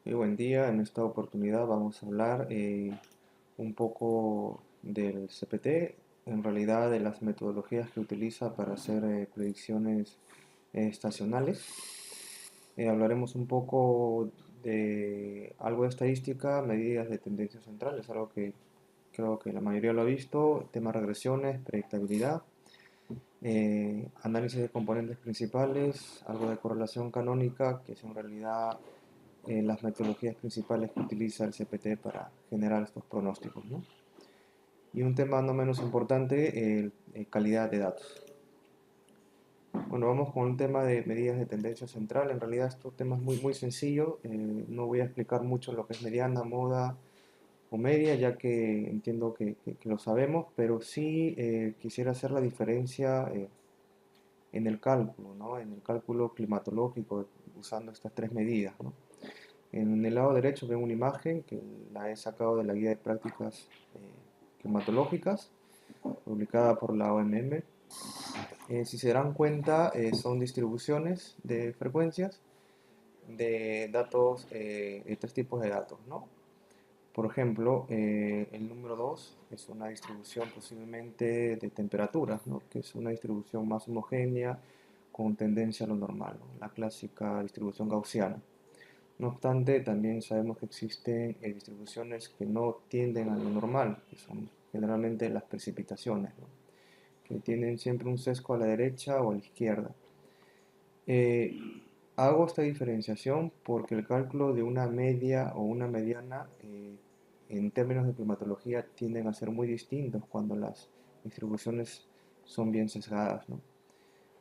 Muy buen día. En esta oportunidad vamos a hablar un poco del CPT, en realidad de las metodologías que utiliza para hacer predicciones estacionales. Hablaremos un poco de algo de estadística, medidas de tendencia central, es algo que creo que la mayoría lo ha visto, temas regresiones, predictabilidad, análisis de componentes principales, algo de correlación canónica, que es en realidad las metodologías principales que utiliza el CPT para generar estos pronósticos, ¿no? Y un tema no menos importante, calidad de datos. Bueno, vamos con un tema de medidas de tendencia central. En realidad estos temas muy sencillo. No voy a explicar mucho lo que es mediana, moda o media, ya que entiendo que lo sabemos, pero sí quisiera hacer la diferencia en el cálculo, ¿no? En el cálculo climatológico, usando estas tres medidas, ¿no? En el lado derecho ven una imagen que la he sacado de la guía de prácticas climatológicas, publicada por la OMM. Si se darán cuenta, son distribuciones de frecuencias de datos, de tres tipos de datos, ¿no? Por ejemplo, el número 2 es una distribución posiblemente de temperaturas, ¿no? Que es una distribución más homogénea con tendencia a lo normal, ¿no? La clásica distribución gaussiana. No obstante, también sabemos que existen distribuciones que no tienden a lo normal, que son generalmente las precipitaciones, ¿no? Que tienen siempre un sesgo a la derecha o a la izquierda. Eh, Hago esta diferenciación porque el cálculo de una media o una mediana en términos de climatología tienden a ser muy distintos cuando las distribuciones son bien sesgadas, ¿no?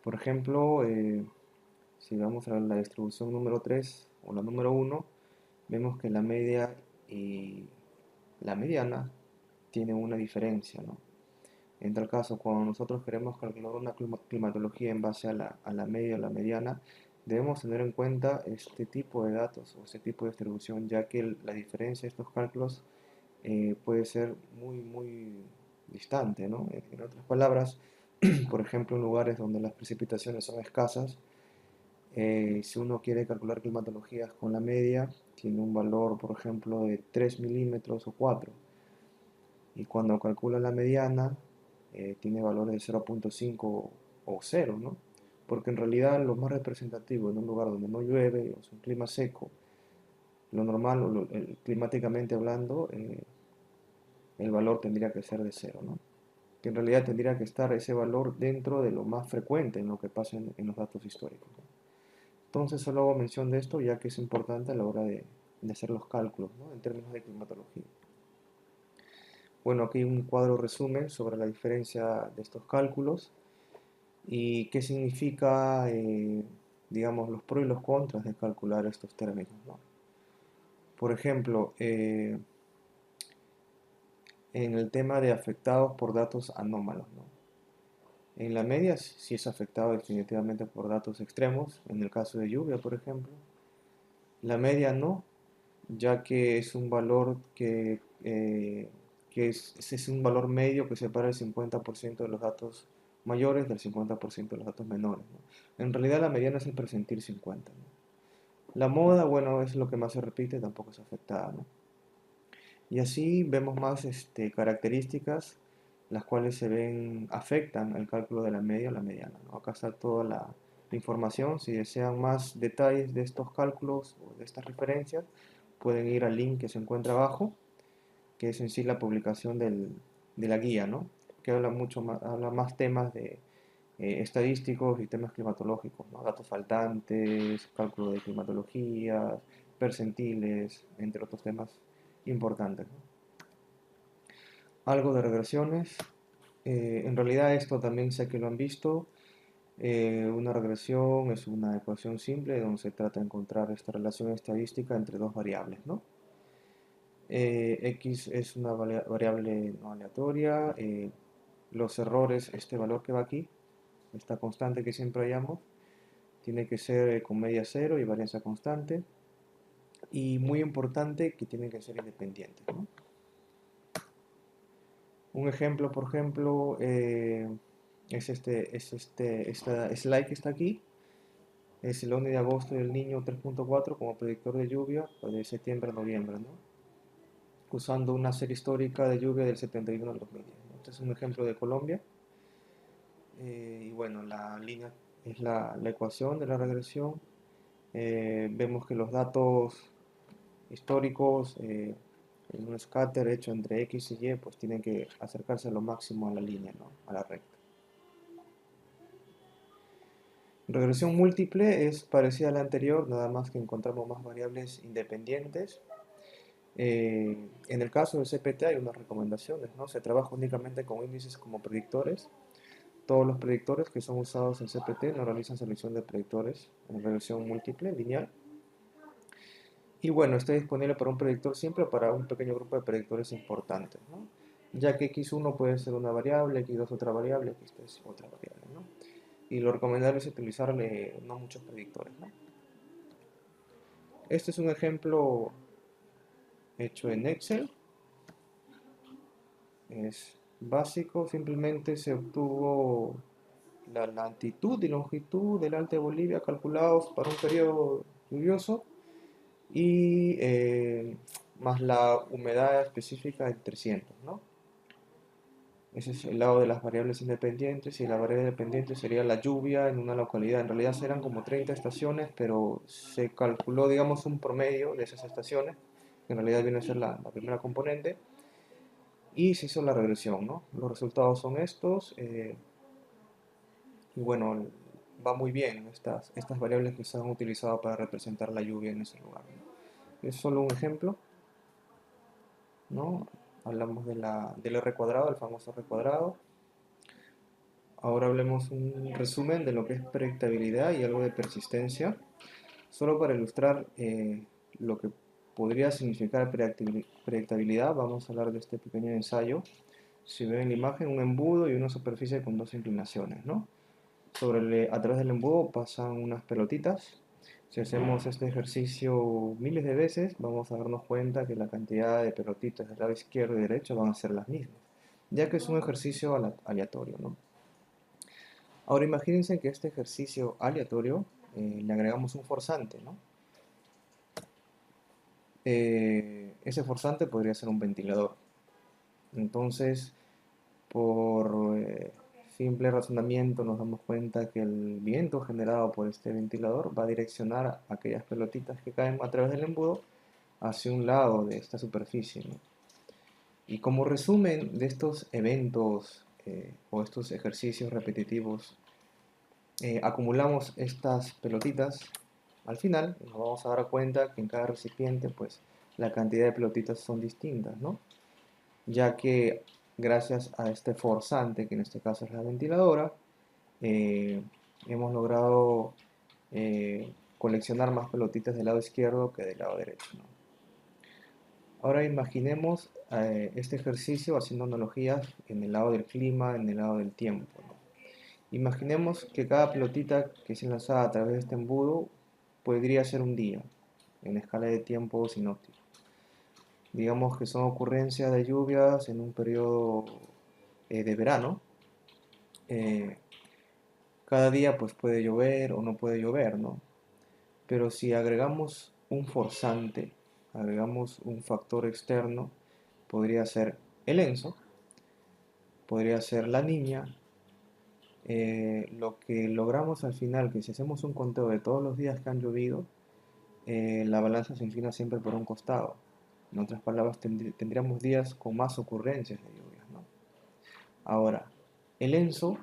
Por ejemplo, si vamos a la distribución número 3 o la número uno, vemos que la media y la mediana tienen una diferencia, ¿no? En tal caso, cuando nosotros queremos calcular una climatología en base a la media o la mediana, debemos tener en cuenta este tipo de datos o este tipo de distribución, ya que la diferencia de estos cálculos puede ser muy distante, ¿no? En otras palabras, por ejemplo, en lugares donde las precipitaciones son escasas, si uno quiere calcular climatologías con la media, tiene un valor, por ejemplo, de 3 milímetros o 4. Y cuando calcula la mediana, tiene valores de 0,5 o 0, ¿no? Porque en realidad lo más representativo en un lugar donde no llueve, o es un clima seco, lo normal, climáticamente hablando, el valor tendría que ser de 0, ¿no? Que en realidad tendría que estar ese valor dentro de lo más frecuente en lo que pasa en los datos históricos, ¿no? Entonces solo hago mención de esto ya que es importante a la hora de hacer los cálculos, ¿no? En términos de climatología. Bueno, aquí un cuadro resumen sobre la diferencia de estos cálculos y qué significa, digamos, los pros y los contras de calcular estos términos, ¿no? Por ejemplo, en el tema de afectados por datos anómalos, ¿no? En la media sí es afectado definitivamente por datos extremos, en el caso de lluvia, por ejemplo. La media no, ya que es un valor es un valor medio que separa el 50% de los datos mayores del 50% de los datos menores, ¿no? En realidad la mediana es el percentil 50, ¿no? La moda, bueno, es lo que más se repite, tampoco es afectada, ¿no? Y así vemos más características las cuales afectan el cálculo de la media o la mediana, ¿no? Acá está toda la información. Si desean más detalles de estos cálculos o de estas referencias, pueden ir al link que se encuentra abajo, que es en sí la publicación de la guía, ¿no? Que habla mucho más, habla más temas de estadísticos y temas climatológicos, ¿no? Datos faltantes, cálculo de climatologías, percentiles, entre otros temas importantes, ¿no? Algo de regresiones. En realidad esto también sé que lo han visto. Una regresión es una ecuación simple donde se trata de encontrar esta relación estadística entre dos variables, ¿no? X es una variable no aleatoria. Los errores, este valor que va aquí, esta constante que siempre hallamos, tiene que ser con media cero y varianza constante. Y muy importante que tienen que ser independientes, ¿no? Un ejemplo, por ejemplo, esta slide que está aquí. es el 1 de agosto y el Niño 3.4 como predictor de lluvia pues, de septiembre a noviembre, ¿no? Usando una serie histórica de lluvia del 71 al 2010, ¿no? Este es un ejemplo de Colombia. Y bueno, la línea es la ecuación de la regresión. Vemos que los datos históricos en un scatter hecho entre X y Y, pues tienen que acercarse a lo máximo a la línea, ¿no? A la recta. Regresión múltiple es parecida a la anterior, nada más que encontramos más variables independientes. En el caso del CPT hay unas recomendaciones, ¿no? Se trabaja únicamente con índices como predictores. Todos los predictores que son usados en CPT no realizan selección de predictores en regresión múltiple, lineal. Y bueno, está disponible para un predictor siempre o para un pequeño grupo de predictores importantes, ¿no? Ya que x1 puede ser una variable, x2 otra variable, x3 otra variable, ¿no? Y lo recomendable es utilizarle no muchos predictores, ¿no? Este es un ejemplo hecho en Excel. Es básico, simplemente se obtuvo la latitud y longitud del Alto de Bolivia calculados para un periodo lluvioso y más la humedad específica de 300, ¿no? Ese es el lado de las variables independientes y la variable dependiente sería la lluvia en una localidad. En realidad serán como 30 estaciones, pero se calculó, digamos, un promedio de esas estaciones, que en realidad viene a ser la primera componente, y se hizo la regresión, ¿no? Los resultados son estos, y bueno, va muy bien estas variables que se han utilizado para representar la lluvia en ese lugar, ¿no? Es solo un ejemplo, ¿no? Hablamos del R cuadrado, el famoso R cuadrado. Ahora hablemos un resumen de lo que es predictabilidad y algo de persistencia, solo para ilustrar lo que podría significar predictabilidad. Vamos a hablar de este pequeño ensayo. Si ven en la imagen, un embudo y una superficie con dos inclinaciones, ¿no? A través del embudo pasan unas pelotitas. Si hacemos este ejercicio miles de veces, vamos a darnos cuenta que la cantidad de pelotitas del lado izquierdo y derecho van a ser las mismas, ya que es un ejercicio aleatorio, ¿no? Ahora imagínense que a este ejercicio aleatorio le agregamos un forzante, ¿no? Ese forzante podría ser un ventilador. Entonces, por simple razonamiento nos damos cuenta que el viento generado por este ventilador va a direccionar aquellas pelotitas que caen a través del embudo hacia un lado de esta superficie, ¿no? Y como resumen de estos eventos o estos ejercicios repetitivos, acumulamos estas pelotitas al final y nos vamos a dar cuenta que en cada recipiente pues la cantidad de pelotitas son distintas, ¿no? Ya que gracias a este forzante, que en este caso es la ventiladora, eh, hemos logrado coleccionar más pelotitas del lado izquierdo que del lado derecho, ¿no? Ahora imaginemos este ejercicio haciendo analogías en el lado del clima, en el lado del tiempo, ¿no? Imaginemos que cada pelotita que es lanzada a través de este embudo podría ser un día, en escala de tiempo sinóptico. Digamos que son ocurrencias de lluvias en un periodo de verano. Eh, Cada día pues puede llover o no puede llover, ¿no? Pero si agregamos un forzante, agregamos un factor externo, podría ser el ENSO, podría ser la niña. Lo que logramos al final, que si hacemos un conteo de todos los días que han llovido, la balanza se inclina siempre por un costado. En otras palabras, tendríamos días con más ocurrencias de lluvias, ¿no? Ahora, el ENSO,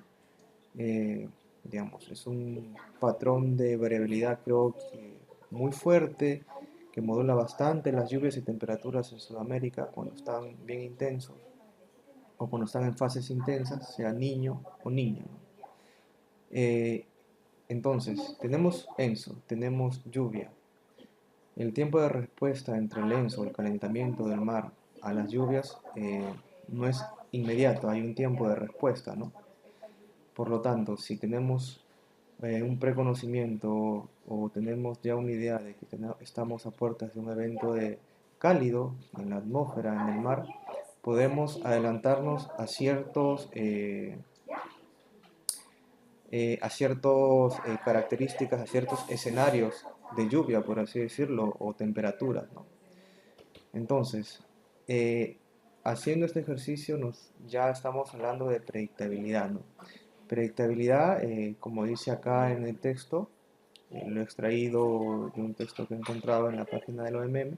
eh, digamos, es un patrón de variabilidad creo que muy fuerte, que modula bastante las lluvias y temperaturas en Sudamérica cuando están bien intensos o cuando están en fases intensas, sea niño o niña, ¿no? Eh, entonces, tenemos ENSO, tenemos lluvia. El tiempo de respuesta entre el ENSO, el calentamiento del mar, a las lluvias no es inmediato, hay un tiempo de respuesta, ¿no? Por lo tanto, si tenemos un preconocimiento o tenemos ya una idea de que estamos a puertas de un evento cálido en la atmósfera, en el mar, podemos adelantarnos a a ciertas características, a ciertos escenarios de lluvia, por así decirlo, o temperaturas, ¿no? Entonces, eh, haciendo este ejercicio ya estamos hablando de predictabilidad, ¿no? Predictabilidad, como dice acá en el texto, lo he extraído de un texto que he encontrado en la página del OMM.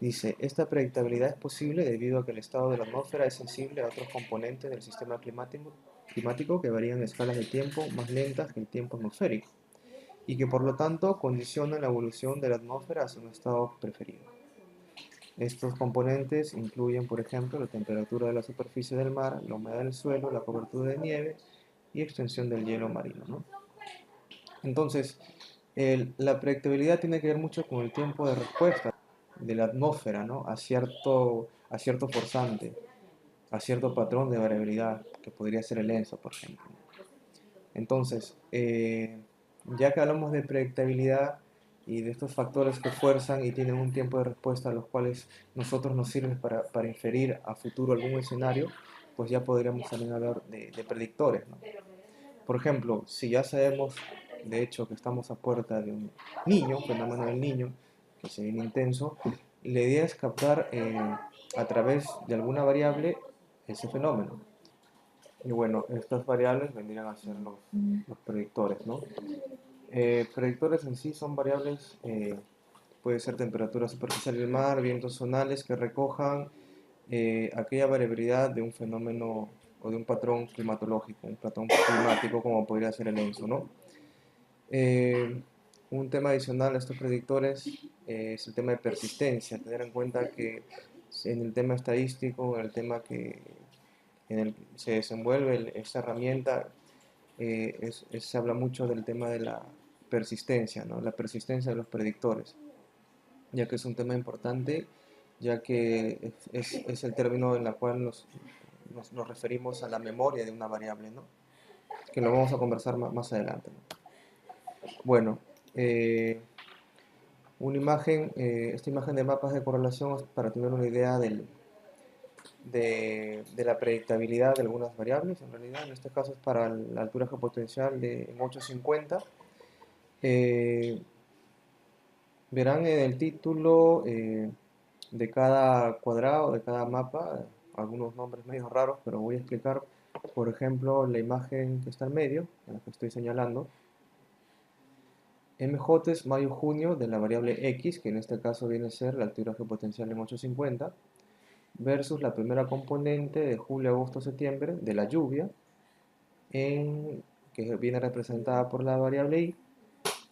Dice, esta predictabilidad es posible debido a que el estado de la atmósfera es sensible a otros componentes del sistema climático que varían en escalas de tiempo más lentas que el tiempo atmosférico y que por lo tanto condicionan la evolución de la atmósfera hacia un estado preferido. Estos componentes incluyen, por ejemplo, la temperatura de la superficie del mar, la humedad del suelo, la cobertura de nieve y extensión del hielo marino, ¿no? Entonces, la predictabilidad tiene que ver mucho con el tiempo de respuesta de la atmósfera, ¿no? A cierto forzante, a cierto patrón de variabilidad, que podría ser el ENSO, por ejemplo. Entonces, ya que hablamos de predictabilidad y de estos factores que fuerzan y tienen un tiempo de respuesta a los cuales nosotros nos sirven para inferir a futuro algún escenario, pues ya podríamos también hablar de predictores, ¿no? Por ejemplo, si ya sabemos, de hecho, que estamos a puerta de un niño, fenómeno del niño, que se viene intenso, la idea es captar a través de alguna variable ese fenómeno. Y bueno, estas variables vendrían a ser los predictores, ¿no? Predictores en sí son variables, puede ser temperatura superficial del mar, vientos zonales que recojan aquella variabilidad de un fenómeno o de un patrón climatológico, un patrón climático como podría ser el ENSO, ¿no? Eh, un tema adicional a estos predictores es el tema de persistencia, tener en cuenta que en el tema estadístico, en el tema en el que se desenvuelve esta herramienta, se habla mucho del tema de la persistencia, ¿no? La persistencia de los predictores, ya que es un tema importante, ya que es el término en el cual nos referimos a la memoria de una variable, ¿no? Que lo vamos a conversar más adelante, ¿no? Bueno, esta imagen de mapas de correlación es para tener una idea de la predictabilidad de algunas variables. En realidad, en este caso es para la altura geopotencial en 850. Eh, Verán en el título de cada cuadrado, de cada mapa, algunos nombres medio raros, pero voy a explicar, por ejemplo, la imagen que está en medio, en la que estoy señalando. MJ es mayo-junio de la variable X, que en este caso viene a ser la altura geopotencial en 850, versus la primera componente de julio, agosto, septiembre de la lluvia, que viene representada por la variable I,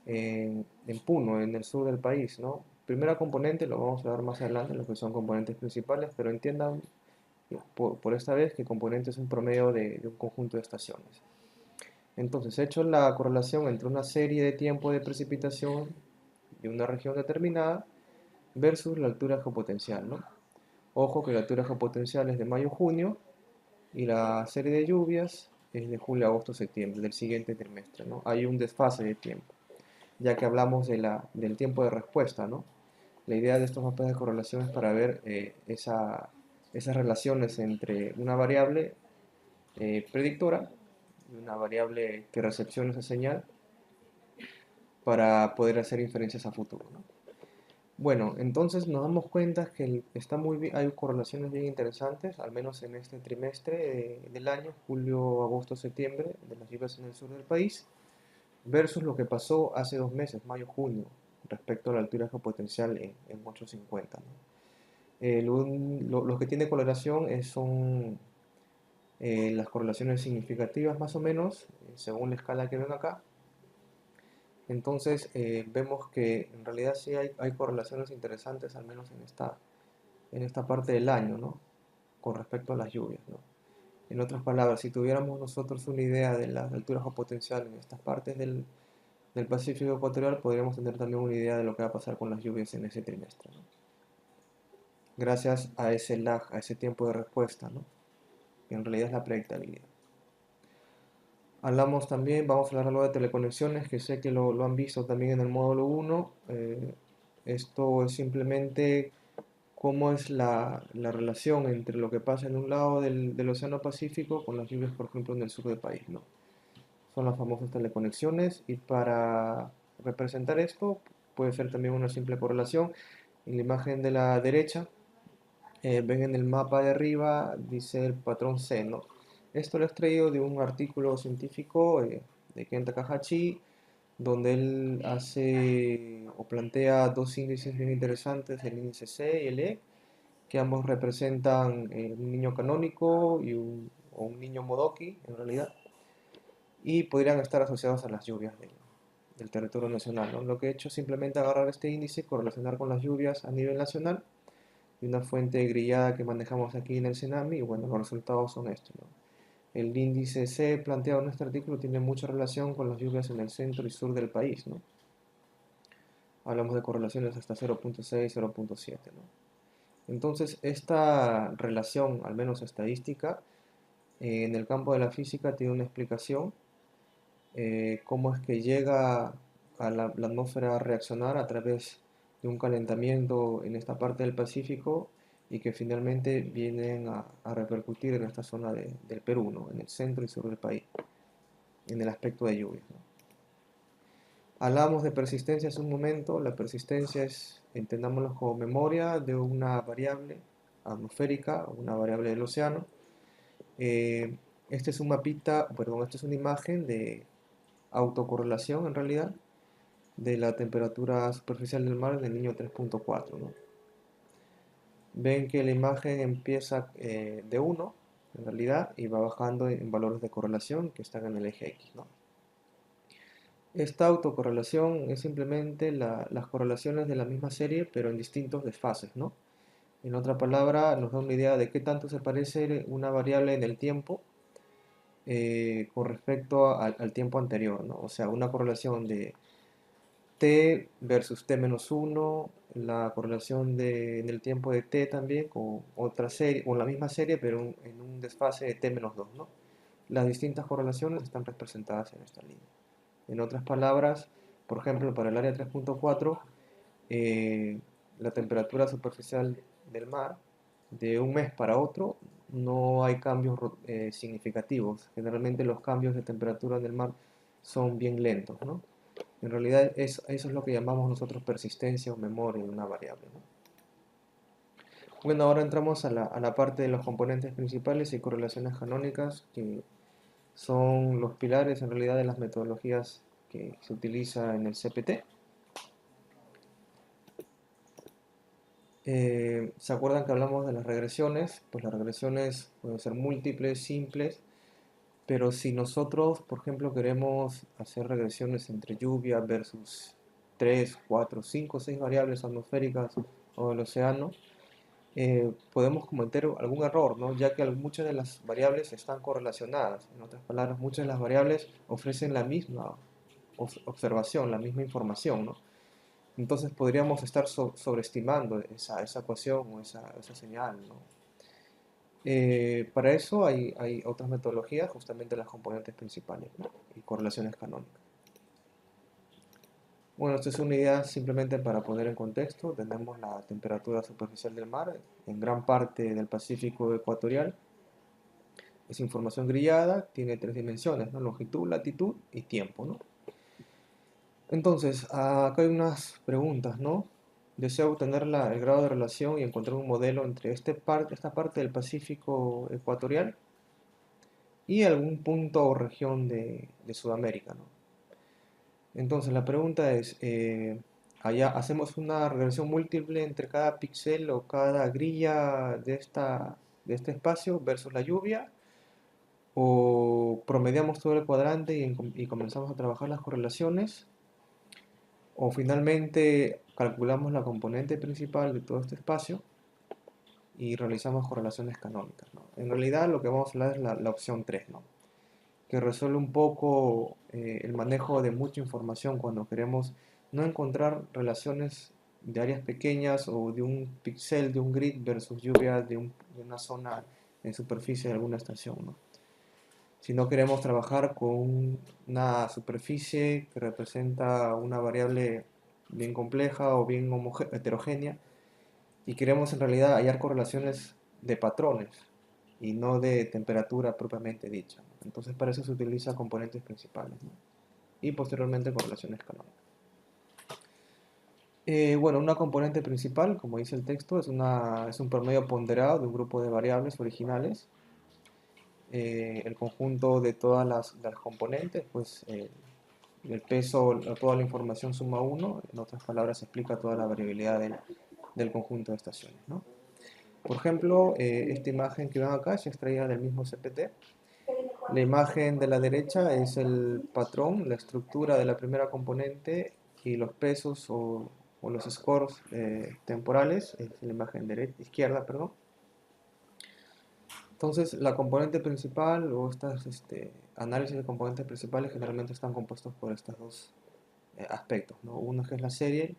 en Puno, en el sur del país, ¿no? Primera componente, lo vamos a ver más adelante, lo que son componentes principales, pero entiendan por esta vez que componente es un promedio de un conjunto de estaciones. Entonces, he hecho la correlación entre una serie de tiempo de precipitación de una región determinada versus la altura geopotencial, ¿no? Ojo que la altura geopotencial es de mayo-junio y la serie de lluvias es de julio, agosto, septiembre, del siguiente trimestre, ¿no? Hay un desfase de tiempo, ya que hablamos del tiempo de respuesta, ¿no? La idea de estos mapas de correlación es para ver esas relaciones entre una variable predictora y una variable que recepciona esa señal para poder hacer inferencias a futuro, ¿no? Bueno, entonces nos damos cuenta que hay correlaciones bien interesantes, al menos en este trimestre del año, julio, agosto, septiembre, de las lluvias en el sur del país, versus lo que pasó hace 2 meses, mayo, junio, respecto a la altura geopotencial en 850, ¿no? Los que tiene correlación son las correlaciones significativas más o menos, según la escala que ven acá. Entonces vemos que en realidad sí hay correlaciones interesantes, al menos en esta parte del año, ¿no? Con respecto a las lluvias, ¿no? En otras palabras, si tuviéramos nosotros una idea de la altura geopotencial en estas partes del Pacífico ecuatorial, podríamos tener también una idea de lo que va a pasar con las lluvias en ese trimestre, ¿no? Gracias a ese lag, a ese tiempo de respuesta, ¿no? Que en realidad es la predictabilidad. Hablamos también, vamos a hablar algo de teleconexiones, que sé que lo han visto también en el módulo 1. Esto es simplemente cómo es la relación entre lo que pasa en un lado del Océano Pacífico con las lluvias, por ejemplo, en el sur del país, ¿no? son las famosas teleconexiones, y para representar esto puede ser también una simple correlación. En la imagen de la derecha, ven en el mapa de arriba, dice el patrón C, ¿no? Esto lo he extraído de un artículo científico de Ken Takahashi, donde él hace o plantea dos índices bien interesantes, el índice C y el E, que ambos representan un niño canónico o un niño modoki, en realidad, y podrían estar asociados a las lluvias del territorio nacional, ¿no? Lo que he hecho es simplemente agarrar este índice, correlacionar con las lluvias a nivel nacional, y una fuente grillada que manejamos aquí en el Cenami, y bueno, los resultados son estos, ¿no? El índice C planteado en este artículo tiene mucha relación con las lluvias en el centro y sur del país, ¿no? Hablamos de correlaciones hasta 0.6, 0.7, ¿no? Entonces, esta relación, al menos estadística, en el campo de la física tiene una explicación, cómo es que llega a la atmósfera a reaccionar a través de un calentamiento en esta parte del Pacífico, y que finalmente vienen a repercutir en esta zona del Perú, ¿no? En el centro y sur del país, en el aspecto de lluvias, ¿no? Hablamos de persistencia hace un momento. La persistencia es, entendámoslo como memoria de una variable atmosférica, una variable del océano. Este es un mapita, perdón, esta es una imagen de autocorrelación en realidad de la temperatura superficial del mar en el niño 3.4, ¿no? Ven que la imagen empieza de 1 en realidad, y va bajando en valores de correlación que están en el eje X, ¿no? Esta autocorrelación es simplemente las correlaciones de la misma serie, pero en distintos desfases, ¿no? En otra palabra, nos da una idea de qué tanto se parece una variable en el tiempo con respecto al tiempo anterior, ¿no? O sea, una correlación de t versus t menos 1, la correlación en el tiempo de t también con otra serie, con la misma serie, pero en un desfase de t menos 2, ¿no? Las distintas correlaciones están representadas en esta línea. En otras palabras, por ejemplo, para el área 3.4, la temperatura superficial del mar, de un mes para otro, no hay cambios significativos. Generalmente los cambios de temperatura en el mar son bien lentos, ¿no? En realidad eso es lo que llamamos nosotros persistencia o memoria de una variable, ¿no? Bueno, ahora entramos a la parte de los componentes principales y correlaciones canónicas, que son los pilares en realidad de las metodologías que se utiliza en el CPT. ¿Se acuerdan que hablamos de las regresiones? Pues las regresiones pueden ser múltiples, simples, pero si nosotros, por ejemplo, queremos hacer regresiones entre lluvia versus 3, 4, 5, 6 variables atmosféricas o del océano, podemos cometer algún error, ¿no? Ya que muchas de las variables están correlacionadas. En otras palabras, muchas de las variables ofrecen la misma observación, la misma información, ¿no? Entonces podríamos estar sobreestimando esa ecuación o esa señal, ¿no? Para eso hay otras metodologías, justamente las componentes principales, ¿no? Y correlaciones canónicas. Bueno, esta es una idea simplemente para poner en contexto. Tenemos la temperatura superficial del mar en gran parte del Pacífico ecuatorial. Es información grillada, tiene tres dimensiones, ¿no? Longitud, latitud y tiempo, ¿no? Entonces, acá hay unas preguntas, ¿no? Deseo obtener el grado de relación y encontrar un modelo entre esta parte del Pacífico ecuatorial y algún punto o región de Sudamérica, ¿no? Entonces, la pregunta es, allá hacemos una regresión múltiple entre cada píxel o cada grilla de este espacio versus la lluvia, o promediamos todo el cuadrante y comenzamos a trabajar las correlaciones, o finalmente calculamos la componente principal de todo este espacio y realizamos correlaciones canónicas, ¿no? En realidad lo que vamos a hablar es la opción 3, ¿no? Que resuelve un poco el manejo de mucha información cuando queremos no encontrar relaciones de áreas pequeñas o de un píxel, de un grid versus lluvia de una zona en superficie de alguna estación, ¿no? Si no queremos trabajar con una superficie que representa una variable bien compleja o bien heterogénea, y queremos en realidad hallar correlaciones de patrones, y no de temperatura propiamente dicha. Entonces para eso se utiliza componentes principales, ¿no? Y posteriormente correlaciones canónicas. Bueno, una componente principal, como dice el texto, es un promedio ponderado de un grupo de variables originales. El conjunto de todas las componentes, pues el peso, toda la información suma 1, en otras palabras, explica toda la variabilidad del conjunto de estaciones, ¿no? Por ejemplo, esta imagen que ven acá es extraída del mismo CPT. La imagen de la derecha es el patrón, la estructura de la primera componente y los pesos o los scores temporales, es la imagen izquierda, perdón. Entonces, la componente principal o estas análisis de componentes principales generalmente están compuestos por estos dos aspectos, ¿no? Uno que es la serie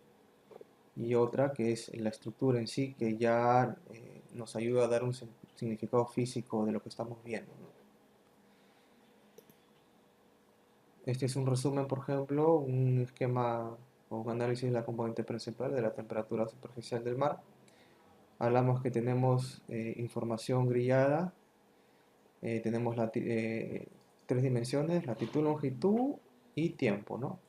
y otra que es la estructura en sí, que ya nos ayuda a dar un significado físico de lo que estamos viendo, ¿no? Este es un resumen, por ejemplo, un esquema o un análisis de la componente principal de la temperatura superficial del mar. Hablamos que tenemos información grillada, tenemos tres dimensiones, latitud, longitud y tiempo, ¿no?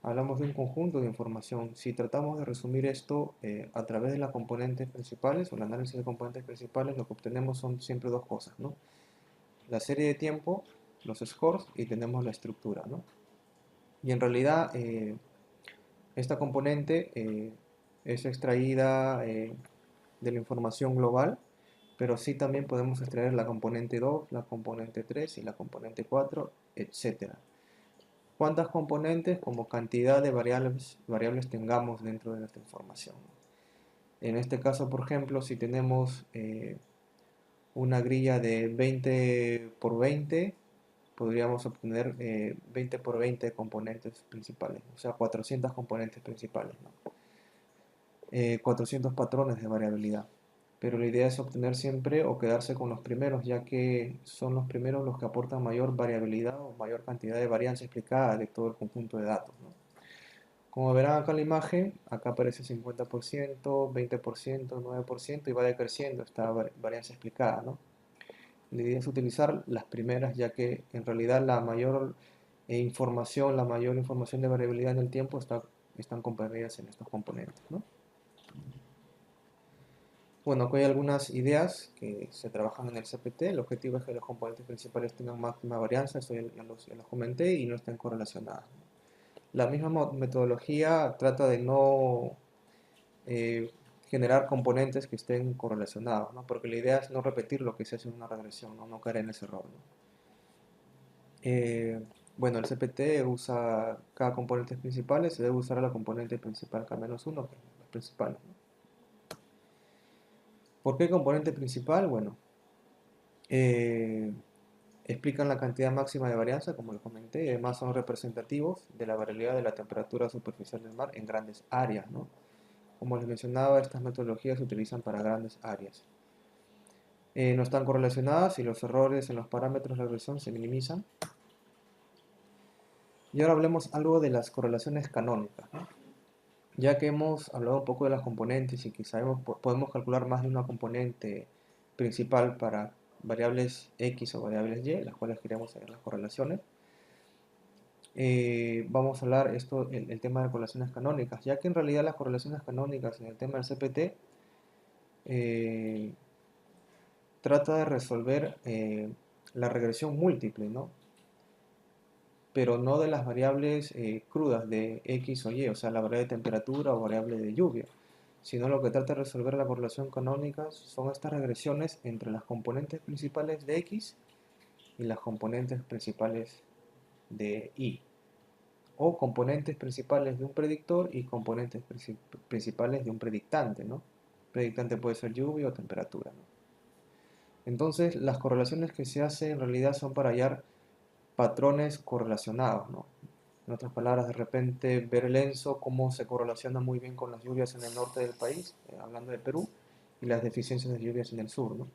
Hablamos de un conjunto de información. Si tratamos de resumir esto a través de las componentes principales o el análisis de componentes principales, lo que obtenemos son siempre dos cosas, ¿no? La serie de tiempo, los scores y tenemos la estructura, ¿no? Y en realidad esta componente es extraída de la información global, pero sí también podemos extraer la componente 2, la componente 3 y la componente 4, etcétera. ¿Cuántas componentes? Como cantidad de variables tengamos dentro de nuestra información. En este caso, por ejemplo, si tenemos una grilla de 20 por 20, podríamos obtener 20 por 20 componentes principales, o sea, 400 componentes principales, ¿no? 400 patrones de variabilidad. Pero la idea es obtener siempre o quedarse con los primeros, ya que son los primeros los que aportan mayor variabilidad o mayor cantidad de varianza explicada de todo el conjunto de datos, ¿no? Como verán acá en la imagen, acá aparece 50%, 20%, 9% y va decreciendo esta varianza explicada, ¿no? La idea es utilizar las primeras, ya que en realidad la mayor información de variabilidad en el tiempo están comprendidas en estos componentes, ¿no? Bueno, aquí hay algunas ideas que se trabajan en el CPT. El objetivo es que los componentes principales tengan máxima varianza, eso ya los comenté, y no estén correlacionadas. La misma metodología trata de no eh, generar componentes que estén correlacionados, ¿no? Porque la idea es no repetir lo que se hace en una regresión, no caer en ese error, ¿no? Eh, bueno, el CPT usa cada componente principal, se debe usar a la componente principal K-1, que es la principal, ¿no? ¿Por qué componente principal? Bueno, eh, explican la cantidad máxima de varianza, como les comenté, y además son representativos de la variabilidad de la temperatura superficial del mar en grandes áreas, ¿no? Como les mencionaba, estas metodologías se utilizan para grandes áreas. No están correlacionadas y los errores en los parámetros de regresión se minimizan. Y ahora hablemos algo de las correlaciones canónicas, ¿no? Ya que hemos hablado un poco de las componentes y que sabemos, podemos calcular más de una componente principal para variables X o variables Y, las cuales queremos saber las correlaciones. Vamos a hablar el tema de correlaciones canónicas, ya que en realidad las correlaciones canónicas en el tema del CPT trata de resolver la regresión múltiple, ¿no? Pero no de las variables crudas de X o Y, o sea, la variable de temperatura o variable de lluvia, sino lo que trata de resolver la correlación canónica son estas regresiones entre las componentes principales de X y las componentes principales de Y, o componentes principales de un predictor y componentes principales de un predictante, ¿no? Predictante puede ser lluvia o temperatura, ¿no? Entonces, las correlaciones que se hacen en realidad son para hallar patrones correlacionados, ¿no? En otras palabras, de repente ver el ENSO, cómo se correlaciona muy bien con las lluvias en el norte del país, hablando de Perú, y las deficiencias de lluvias en el sur, ¿no?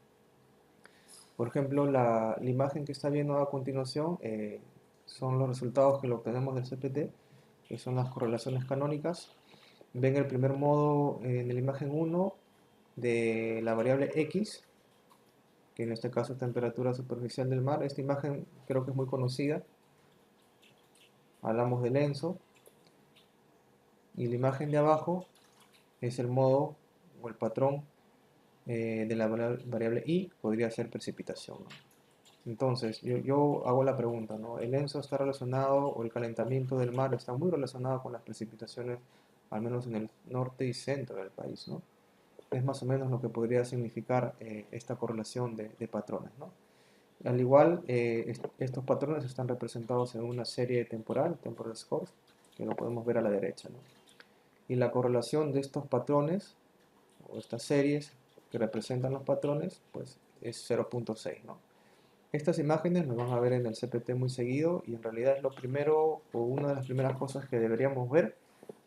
Por ejemplo, la imagen que está viendo a continuación son los resultados que lo obtenemos del CPT, que son las correlaciones canónicas. Ven el primer modo en la imagen 1 de la variable X, que en este caso es temperatura superficial del mar. Esta imagen creo que es muy conocida. Hablamos del ENSO. Y la imagen de abajo es el modo o el patrón de la variable I, podría ser precipitación, ¿no? Entonces, yo hago la pregunta, ¿no? ¿El ENSO está relacionado o el calentamiento del mar está muy relacionado con las precipitaciones, al menos en el norte y centro del país, ¿no? Es más o menos lo que podría significar esta correlación de patrones, ¿no? Al igual, estos patrones están representados en una serie temporal scores, que lo podemos ver a la derecha, ¿no? Y la correlación de estos patrones, o estas series que representan los patrones, pues es 0.6, ¿no? Estas imágenes las van a ver en el CPT muy seguido y en realidad es lo primero o una de las primeras cosas que deberíamos ver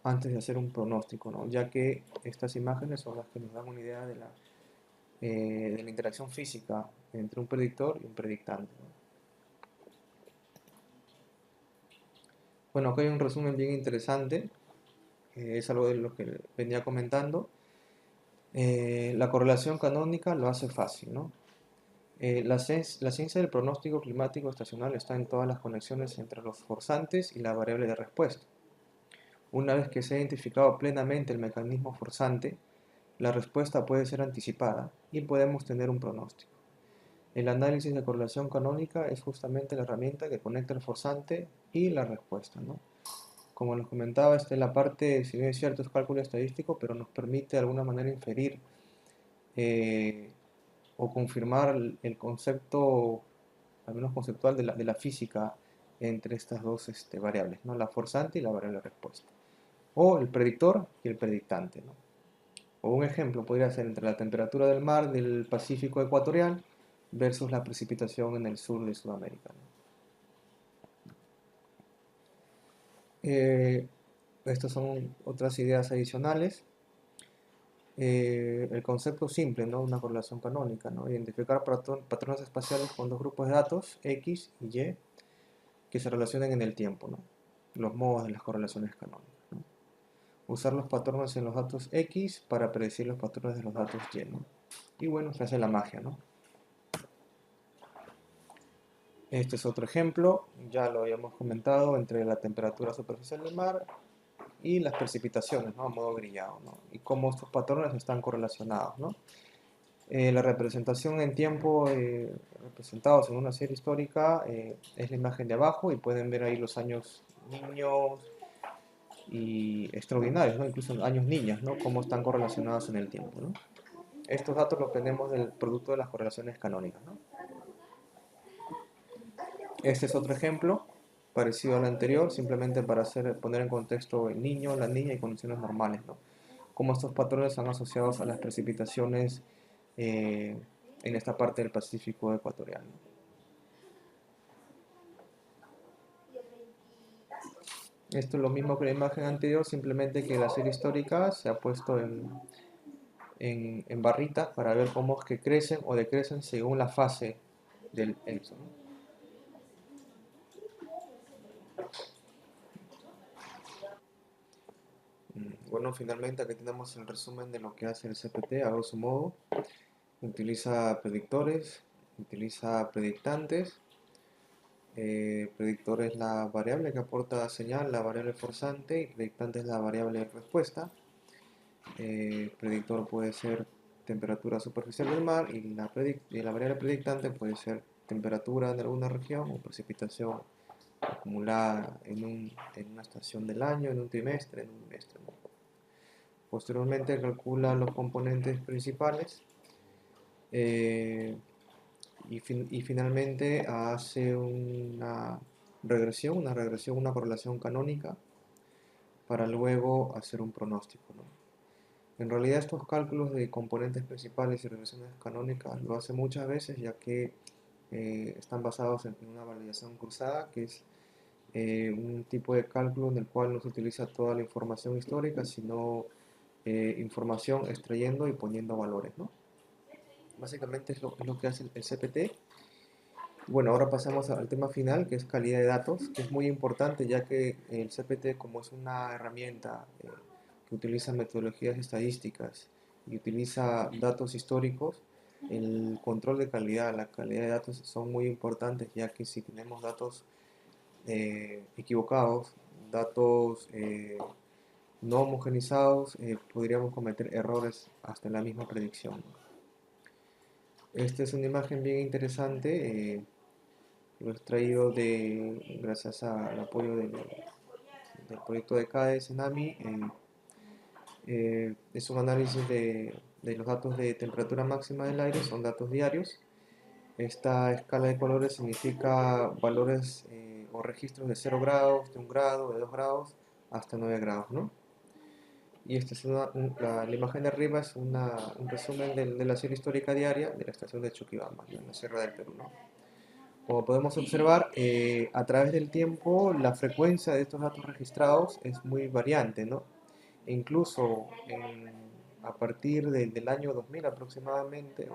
antes de hacer un pronóstico, ¿no? Ya que estas imágenes son las que nos dan una idea de la interacción física entre un predictor y un predictante, ¿no? Bueno, acá hay un resumen bien interesante, es algo de lo que venía comentando. La correlación canónica lo hace fácil, ¿no? La ciencia del pronóstico climático estacional está en todas las conexiones entre los forzantes y la variable de respuesta. Una vez que se ha identificado plenamente el mecanismo forzante, la respuesta puede ser anticipada y podemos tener un pronóstico. El análisis de correlación canónica es justamente la herramienta que conecta el forzante y la respuesta, ¿no? Como les comentaba, esta es la parte, si bien es cierto, es cálculo estadístico, pero nos permite de alguna manera inferir eh, o confirmar el concepto, al menos conceptual, de la física entre estas dos variables, ¿no? La forzante y la variable de respuesta. O el predictor y el predictante, ¿no? O un ejemplo podría ser entre la temperatura del mar del Pacífico ecuatorial versus la precipitación en el sur de Sudamérica, ¿no? Eh, Estas son otras ideas adicionales. El concepto simple, ¿no? Una correlación canónica, ¿no? Identificar patrones espaciales con dos grupos de datos, X y Y, que se relacionen en el tiempo, ¿no? Los modos de las correlaciones canónicas, ¿no? Usar los patrones en los datos X para predecir los patrones de los datos Y, ¿no? Y bueno, se hace la magia, ¿no? Este es otro ejemplo, ya lo habíamos comentado, entre la temperatura superficial del mar y las precipitaciones, ¿no? A modo grillado, ¿no? Y cómo estos patrones están correlacionados, ¿no? La representación en tiempo representados en una serie histórica es la imagen de abajo y pueden ver ahí los años niños y extraordinarios, ¿no? Incluso años niñas, ¿no? Cómo están correlacionados en el tiempo, ¿no? Estos datos los obtenemos del producto de las correlaciones canónicas, ¿no? Este es otro ejemplo parecido al anterior, simplemente para poner en contexto el niño, la niña y condiciones normales, ¿no? Cómo estos patrones están asociados a las precipitaciones eh, en esta parte del Pacífico ecuatorial, ¿no? Esto es lo mismo que la imagen anterior, simplemente que la serie histórica se ha puesto en barritas para ver cómo es que crecen o decrecen según la fase del elipso, ¿no? Bueno, finalmente aquí tenemos el resumen de lo que hace el CPT a grosso modo. Utiliza predictores, utiliza predictantes. Predictor es la variable que aporta señal, la variable forzante, y predictante es la variable de respuesta. Predictor puede ser temperatura superficial del mar y la variable predictante puede ser temperatura de alguna región o precipitación acumulada en una estación del año, en un trimestre, en un bimestre, ¿no? Posteriormente calcula los componentes principales eh, y finalmente hace una correlación canónica para luego hacer un pronóstico, ¿no? En realidad estos cálculos de componentes principales y regresiones canónicas lo hace muchas veces ya que están basados en una validación cruzada, que es un tipo de cálculo en el cual no se utiliza toda la información histórica, sino información extrayendo y poniendo valores, ¿no? Básicamente es lo que hace el CPT. Bueno, ahora pasamos al tema final, que es calidad de datos, que es muy importante ya que el CPT, como es una herramienta que utiliza metodologías estadísticas y utiliza datos históricos, el control de calidad, la calidad de datos son muy importantes, ya que si tenemos datos equivocados, datos no homogenizados, podríamos cometer errores hasta en la misma predicción. Esta es una imagen bien interesante, lo he extraído gracias al apoyo del proyecto de CADE Senami. Es un análisis de los datos de temperatura máxima del aire, son datos diarios. Esta escala de colores significa valores o registros de 0 grados, de 1 grado, de 2 grados, hasta 9 grados, ¿no? Y esta es la imagen de arriba es un resumen de la serie histórica diaria de la estación de Chuquibamba, en la Sierra del Perú, ¿no? Como podemos observar, a través del tiempo la frecuencia de estos datos registrados es muy variante, ¿no? E incluso a partir del año 2000 aproximadamente,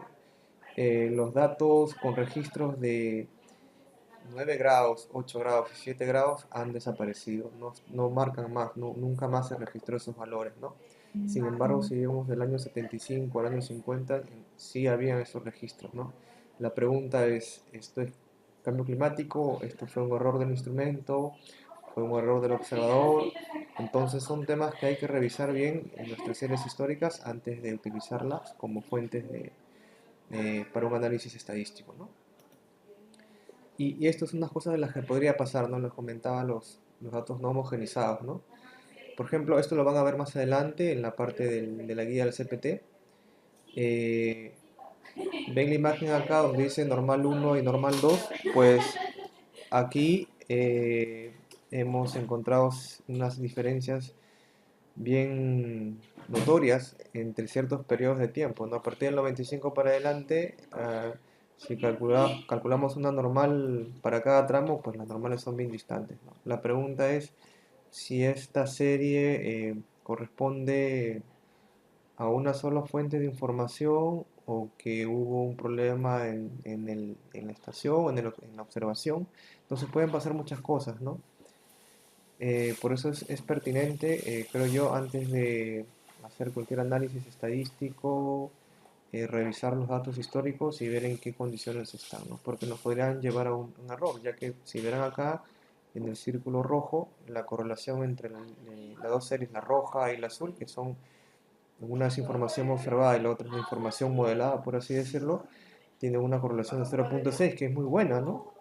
los datos con registros de 9 grados, 8 grados y 7 grados han desaparecido, no marcan más, nunca más se registró esos valores, ¿no? Sin embargo, si vemos del año 75 al año 50, sí habían esos registros, ¿no? La pregunta es, ¿esto es cambio climático? ¿Esto fue un error del instrumento? ¿Fue un error del observador? Entonces son temas que hay que revisar bien en nuestras series históricas antes de utilizarlas como fuentes para un análisis estadístico, ¿no? Y esto es unas cosas de las que podría pasar, ¿no? Les comentaba los datos no homogenizados, ¿no? Por ejemplo, esto lo van a ver más adelante en la parte de la guía del CPT. Eh, Ven la imagen acá donde dice normal 1 y normal 2, pues aquí hemos encontrado unas diferencias bien notorias entre ciertos periodos de tiempo, ¿no? A partir del 95 para adelante, si calculamos una normal para cada tramo, pues las normales son bien distantes, ¿no? La pregunta es si esta serie corresponde a una sola fuente de información o que hubo un problema en la estación, en la observación. Entonces pueden pasar muchas cosas, ¿no? Por eso es pertinente, creo yo, antes de hacer cualquier análisis estadístico, revisar los datos históricos y ver en qué condiciones están, ¿no? Porque nos podrían llevar a un error, ya que si verán acá en el círculo rojo, la correlación entre las dos series, la roja y la azul, que son una es información observada y la otra es información modelada, por así decirlo, tiene una correlación de 0.6, que es muy buena, ¿no?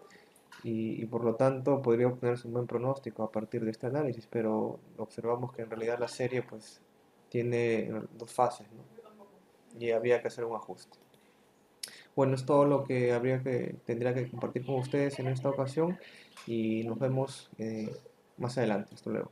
Y por lo tanto podría obtenerse un buen pronóstico a partir de este análisis, pero observamos que en realidad la serie pues tiene dos fases, ¿no? Y había que hacer un ajuste. Bueno, es todo lo que tendría que compartir con ustedes en esta ocasión y nos vemos más adelante. Hasta luego.